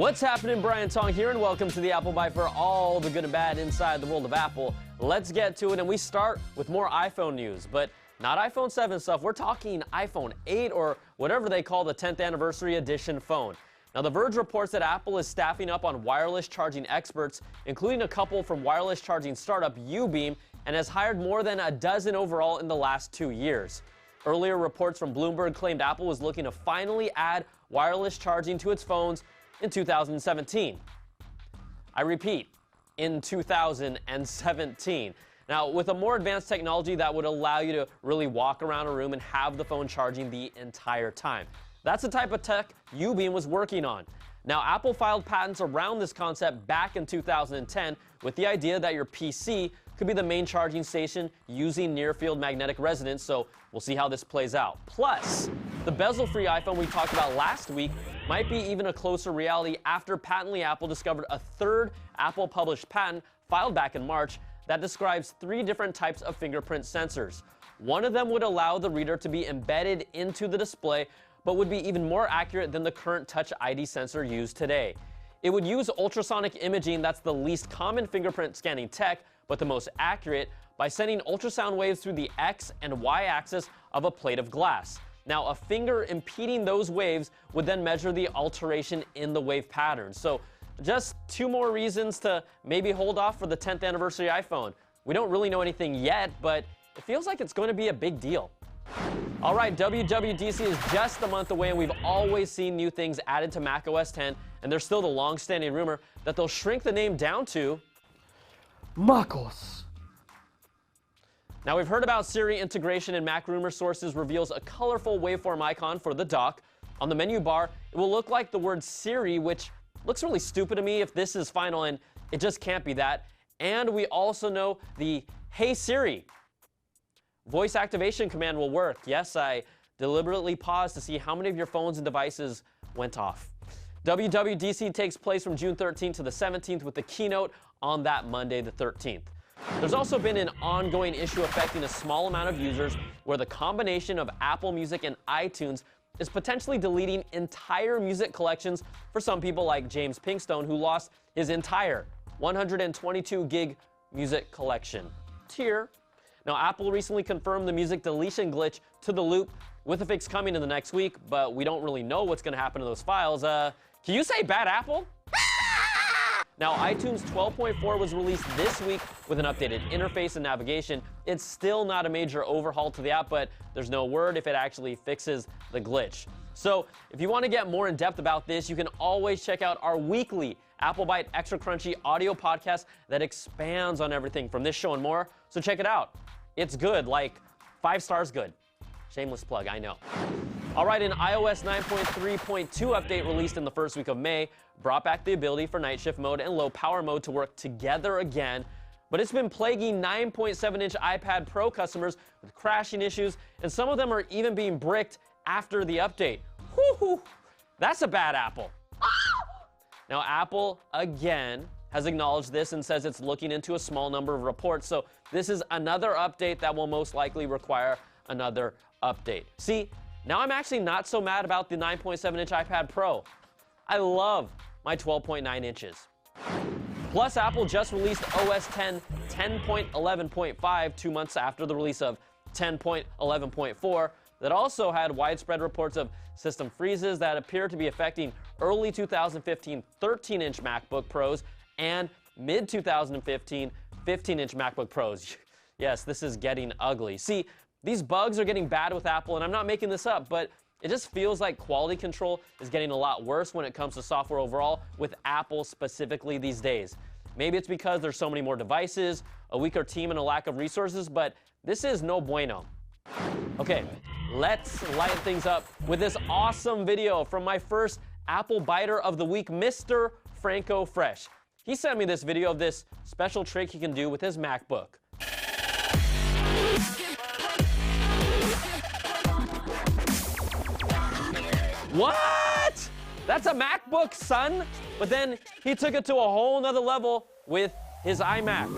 What's happening? Brian Tong here, and welcome to the Apple Byte for all the good and bad inside the world of Apple. Let's get to it, and we start with more iPhone news, but not iPhone 7 stuff. We're talking iPhone 8 or whatever they call the 10th anniversary edition phone. Now, The Verge reports that Apple is staffing up on wireless charging experts, including a couple from wireless charging startup Ubeam, and has hired more than a dozen overall in the last 2 years. Earlier reports from Bloomberg claimed Apple was looking to finally add wireless charging to its phones in 2017. I repeat, in 2017. Now, with a more advanced technology that would allow you to really walk around a room and have the phone charging the entire time. That's the type of tech Ubeam was working on. Now, Apple filed patents around this concept back in 2010 with the idea that your PC could be the main charging station using near-field magnetic resonance, so we'll see how this plays out. Plus, the bezel-free iPhone we talked about last week might be even a closer reality after Patently Apple discovered a third Apple-published patent filed back in March that describes 3 different types of fingerprint sensors. One of them would allow the reader to be embedded into the display, but would be even more accurate than the current Touch ID sensor used today. It would use ultrasonic imaging, that's the least common fingerprint scanning tech, but the most accurate, by sending ultrasound waves through the X and Y axis of a plate of glass. Now, a finger impeding those waves would then measure the alteration in the wave pattern. So, just 2 more reasons to maybe hold off for the 10th anniversary iPhone. We don't really know anything yet, but it feels like it's going to be a big deal. All right, WWDC is just a month away, and we've always seen new things added to macOS 10, and there's still the long-standing rumor that they'll shrink the name down to MacOS. Now, we've heard about Siri integration, and Mac Rumor Sources reveals a colorful waveform icon for the dock. On the menu bar, it will look like the word Siri, which looks really stupid to me if this is final, and it just can't be that. And we also know the Hey Siri voice activation command will work. Yes, I deliberately paused to see how many of your phones and devices went off. WWDC takes place from June 13th to the 17th with the keynote on that Monday the 13th. There's also been an ongoing issue affecting a small amount of users where the combination of Apple Music and iTunes is potentially deleting entire music collections for some people like James Pinkstone, who lost his entire 122 gig music collection. Tear. Now, Apple recently confirmed the music deletion glitch to the loop with a fix coming in the next week, but we don't really know what's going to happen to those files. Can you say bad Apple? Now, iTunes 12.4 was released this week with an updated interface and navigation. It's still not a major overhaul to the app, but there's no word if it actually fixes the glitch. So, if you want to get more in depth about this, you can always check out our weekly Apple Byte Extra Crunchy audio podcast that expands on everything from this show and more. So check it out. It's good, like 5 stars good. Shameless plug, I know. All right, an iOS 9.3.2 update released in the first week of May brought back the ability for night shift mode and low power mode to work together again, but it's been plaguing 9.7-inch iPad Pro customers with crashing issues, and some of them are even being bricked after the update. Whoo-hoo, that's a bad Apple. Now, Apple, again, has acknowledged this and says it's looking into a small number of reports, so this is another update that will most likely require another update. See, now I'm actually not so mad about the 9.7-inch iPad Pro. I love my 12.9 inches. Plus, Apple just released OS X 10.11.5 2 months after the release of 10.11.4 that also had widespread reports of system freezes that appear to be affecting early 2015 13-inch MacBook Pros and mid-2015 15-inch MacBook Pros. Yes, this is getting ugly. See, these bugs are getting bad with Apple, and I'm not making this up, but it just feels like quality control is getting a lot worse when it comes to software overall, with Apple specifically these days. Maybe it's because there's so many more devices, a weaker team, and a lack of resources, but this is no bueno. Okay, let's lighten things up with this awesome video from my first Apple Biter of the Week, Mr. Franco Fresh. He sent me this video of this special trick he can do with his MacBook. What? That's a MacBook, son? But then he took it to a whole nother level with his iMac.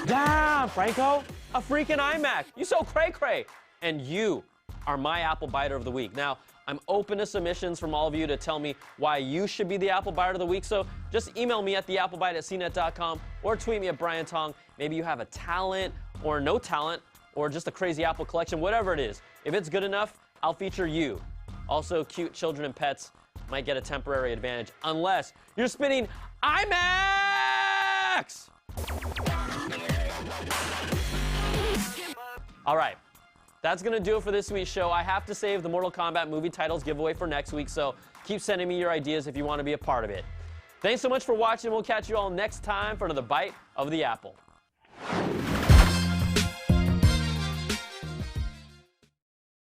Damn, Franco, a freaking iMac. You so cray-cray. and you are my Apple Biter of the Week. Now, I'm open to submissions from all of you to tell me why you should be the Apple Biter of the Week, so just email me at theapplebite@cnet.com or tweet me at Brian Tong. Maybe you have a talent or no talent or just a crazy Apple collection, whatever it is. If it's good enough, I'll feature you. Also, cute children and pets might get a temporary advantage unless you're spinning iMacs! All right, that's going to do it for this week's show. I have to save the Mortal Kombat movie titles giveaway for next week, so keep sending me your ideas if you want to be a part of it. Thanks so much for watching. We'll catch you all next time for another Bite of the Apple.